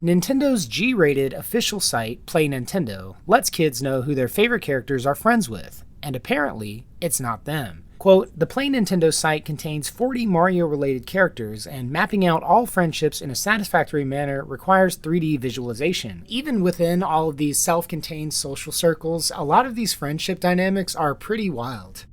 Nintendo's G-rated official site, Play Nintendo, lets kids know who their favorite characters are friends with, and apparently, it's not them. Quote, the Play Nintendo site contains 40 Mario-related characters, and mapping out all friendships in a satisfactory manner requires 3D visualization. Even within all of these self-contained social circles, a lot of these friendship dynamics are pretty wild.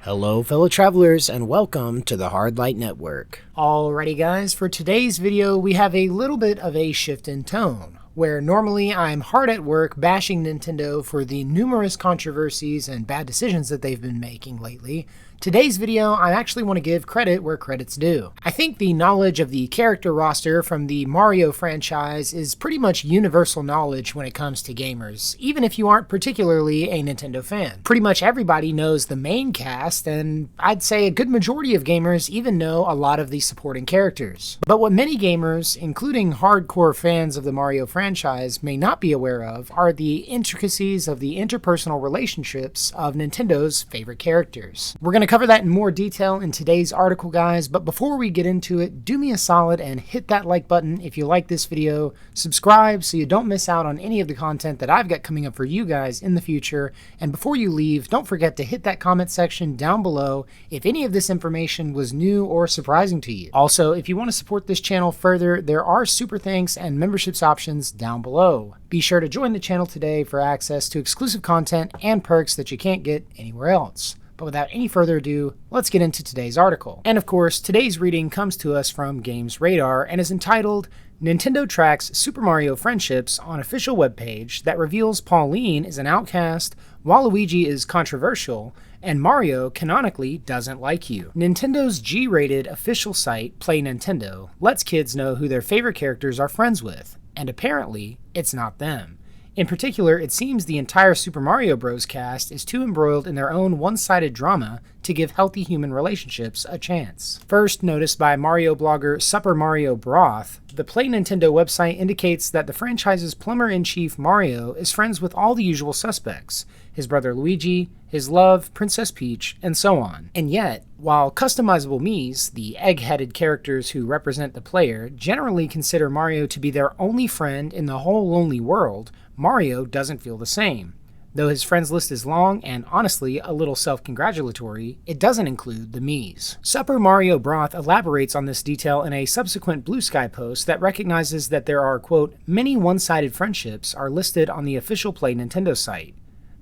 Hello fellow travelers and welcome to the Hard Light Network. Alrighty guys, for today's video we have a little bit of a shift in tone, where normally I'm hard at work bashing Nintendo for the numerous controversies and bad decisions that they've been making lately. Today's video, I actually want to give credit where credit's due. I think the knowledge of the character roster from the Mario franchise is pretty much universal knowledge when it comes to gamers, even if you aren't particularly a Nintendo fan. Pretty much everybody knows the main cast, and I'd say a good majority of gamers even know a lot of the supporting characters. But what many gamers, including hardcore fans of the Mario franchise, may not be aware of are the intricacies of the interpersonal relationships of Nintendo's favorite characters. We're going to cover that in more detail in today's article, guys, but before we get into it, do me a solid and hit that like button if you like this video, subscribe so you don't miss out on any of the content that I've got coming up for you guys in the future, and before you leave, don't forget to hit that comment section down below if any of this information was new or surprising to you. Also, if you want to support this channel further, there are super thanks and memberships options down below. Be sure to join the channel today for access to exclusive content and perks that you can't get anywhere else. But without any further ado, let's get into today's article. And of course, today's reading comes to us from Games Radar and is entitled, Nintendo Tracks Super Mario Friendships on Official Webpage that Reveals Pauline is an Outcast, Waluigi is Controversial, and Mario canonically doesn't like you. Nintendo's G-rated official site, Play Nintendo, lets kids know who their favorite characters are friends with, and apparently, it's not them. In particular, it seems the entire Super Mario Bros. Cast is too embroiled in their own one-sided drama to give healthy human relationships a chance. First noticed by Mario blogger Super Mario Broth, the Play Nintendo website indicates that the franchise's plumber-in-chief Mario is friends with all the usual suspects, his brother Luigi, his love, Princess Peach, and so on. And yet, while customizable Miis, the egg-headed characters who represent the player, generally consider Mario to be their only friend in the whole lonely world, Mario doesn't feel the same. Though his friends list is long and honestly a little self-congratulatory, it doesn't include the Miis. Super Mario Broth elaborates on this detail in a subsequent Blue Sky post that recognizes that there are, quote, many one-sided friendships are listed on the official Play Nintendo site.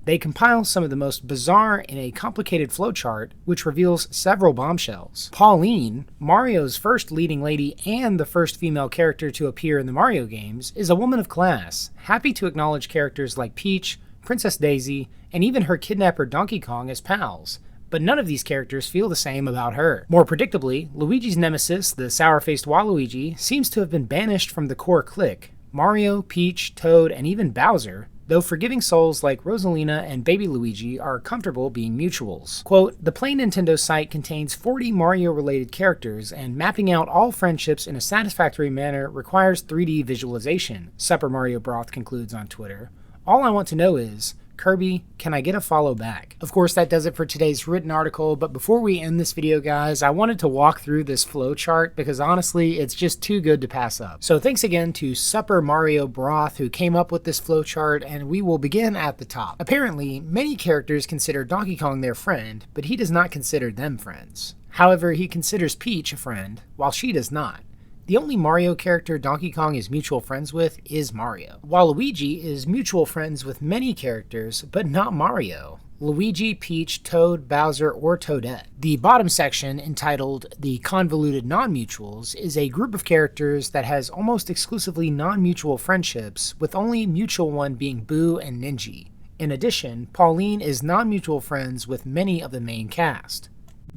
They compile some of the most bizarre in a complicated flowchart, which reveals several bombshells. Pauline, Mario's first leading lady and the first female character to appear in the Mario games, is a woman of class, happy to acknowledge characters like Peach, Princess Daisy, and even her kidnapper Donkey Kong as pals. But none of these characters feel the same about her. More predictably, Luigi's nemesis, the sour-faced Waluigi, seems to have been banished from the core clique. Mario, Peach, Toad, and even Bowser, though forgiving souls like Rosalina and Baby Luigi are comfortable being mutuals. Quote, the Play Nintendo site contains 40 Mario-related characters, and mapping out all friendships in a satisfactory manner requires 3D visualization, Super Mario Broth concludes on Twitter. All I want to know is, Kirby, can I get a follow back? Of course, that does it for today's written article, but before we end this video, guys, I wanted to walk through this flowchart because honestly, it's just too good to pass up. So thanks again to Super Mario Broth who came up with this flowchart, and we will begin at the top. Apparently, many characters consider Donkey Kong their friend, but he does not consider them friends. However, he considers Peach a friend, while she does not. The only Mario character Donkey Kong is mutual friends with is Mario. Waluigi is mutual friends with many characters, but not Mario. Luigi, Peach, Toad, Bowser, or Toadette. The bottom section, entitled The Convoluted Non-Mutuals, is a group of characters that has almost exclusively non-mutual friendships, with only mutual one being Boo and Ninja. In addition, Pauline is non-mutual friends with many of the main cast.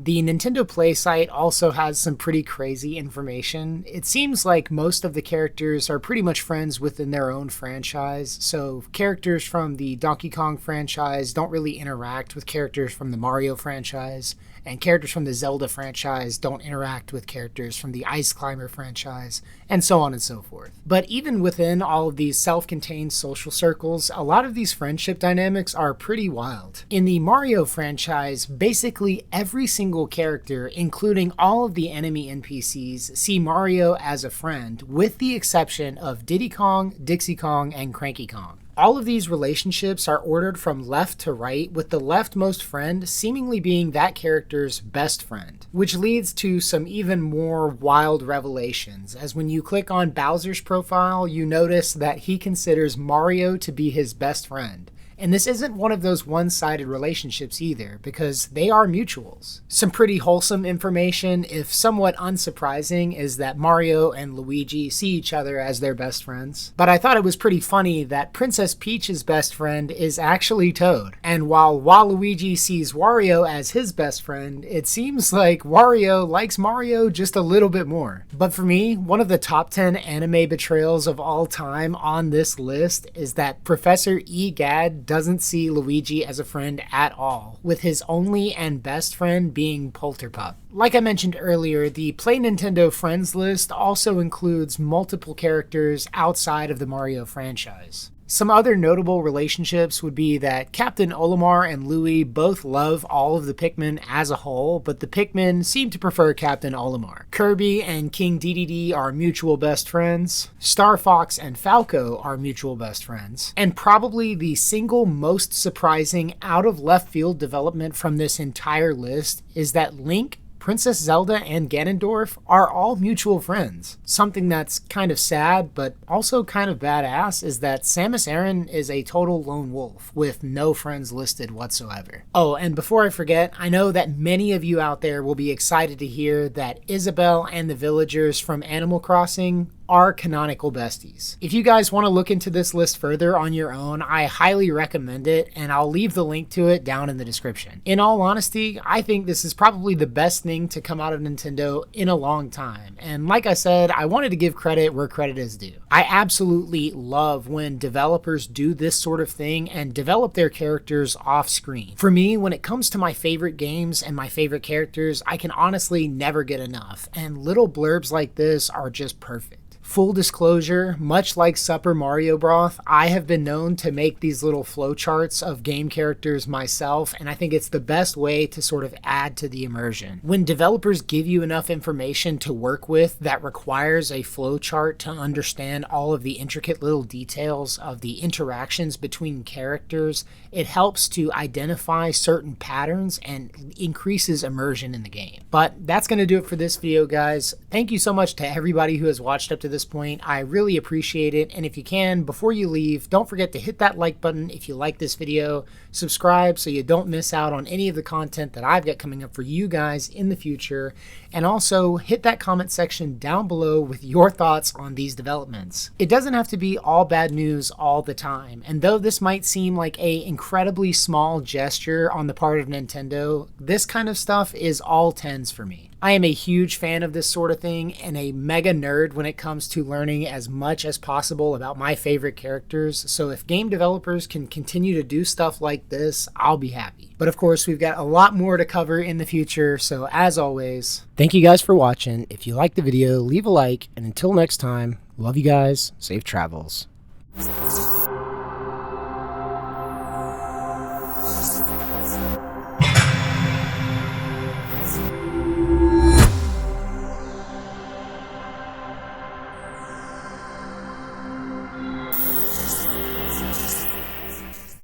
The Nintendo Play site also has some pretty crazy information. It seems like most of the characters are pretty much friends within their own franchise, so characters from the Donkey Kong franchise don't really interact with characters from the Mario franchise, and characters from the Zelda franchise don't interact with characters from the Ice Climber franchise, and so on and so forth. But even within all of these self-contained social circles, a lot of these friendship dynamics are pretty wild. In the Mario franchise, basically every single character, including all of the enemy NPCs, see Mario as a friend, with the exception of Diddy Kong, Dixie Kong, and Cranky Kong. All of these relationships are ordered from left to right, with the leftmost friend seemingly being that character's best friend, which leads to some even more wild revelations, as when you click on Bowser's profile, you notice that he considers Mario to be his best friend. And this isn't one of those one-sided relationships either, because they are mutuals. Some pretty wholesome information, if somewhat unsurprising, is that Mario and Luigi see each other as their best friends. But I thought it was pretty funny that Princess Peach's best friend is actually Toad. And while Waluigi sees Wario as his best friend, it seems like Wario likes Mario just a little bit more. But for me, one of the top 10 anime betrayals of all time on this list is that Professor Egad doesn't see Luigi as a friend at all, with his only and best friend being Polterpup. Like I mentioned earlier, the Play Nintendo Friends list also includes multiple characters outside of the Mario franchise. Some other notable relationships would be that Captain Olimar and Louie both love all of the Pikmin as a whole, but the Pikmin seem to prefer Captain Olimar. Kirby and King Dedede are mutual best friends. Star Fox and Falco are mutual best friends. And probably the single most surprising out of left field development from this entire list is that Link, Princess Zelda, and Ganondorf are all mutual friends. Something that's kind of sad, but also kind of badass, is that Samus Aran is a total lone wolf, with no friends listed whatsoever. Oh, and before I forget, I know that many of you out there will be excited to hear that Isabelle and the villagers from Animal Crossing are canonical besties. If you guys want to look into this list further on your own, I highly recommend it, and I'll leave the link to it down in the description. In all honesty, I think this is probably the best thing to come out of Nintendo in a long time, and like I said, I wanted to give credit where credit is due. I absolutely love when developers do this sort of thing and develop their characters off screen. For me, when it comes to my favorite games and my favorite characters, I can honestly never get enough, and little blurbs like this are just perfect. Full disclosure, much like Super Mario Broth, I have been known to make these little flowcharts of game characters myself, and I think it's the best way to sort of add to the immersion. When developers give you enough information to work with that requires a flowchart to understand all of the intricate little details of the interactions between characters, it helps to identify certain patterns and increases immersion in the game. But that's going to do it for this video, guys. Thank you so much to everybody who has watched up to this point. I really appreciate it, and if you can, before you leave, don't forget to hit that like button if you like this video, subscribe so you don't miss out on any of the content that I've got coming up for you guys in the future, and also hit that comment section down below with your thoughts on these developments. It doesn't have to be all bad news all the time, and though this might seem like an incredibly small gesture on the part of Nintendo, this kind of stuff is all tens for me. I am a huge fan of this sort of thing and a mega nerd when it comes to learning as much as possible about my favorite characters, so if game developers can continue to do stuff like this, I'll be happy. But of course, we've got a lot more to cover in the future, so as always, thank you guys for watching. If you liked the video, leave a like, and until next time, love you guys, safe travels.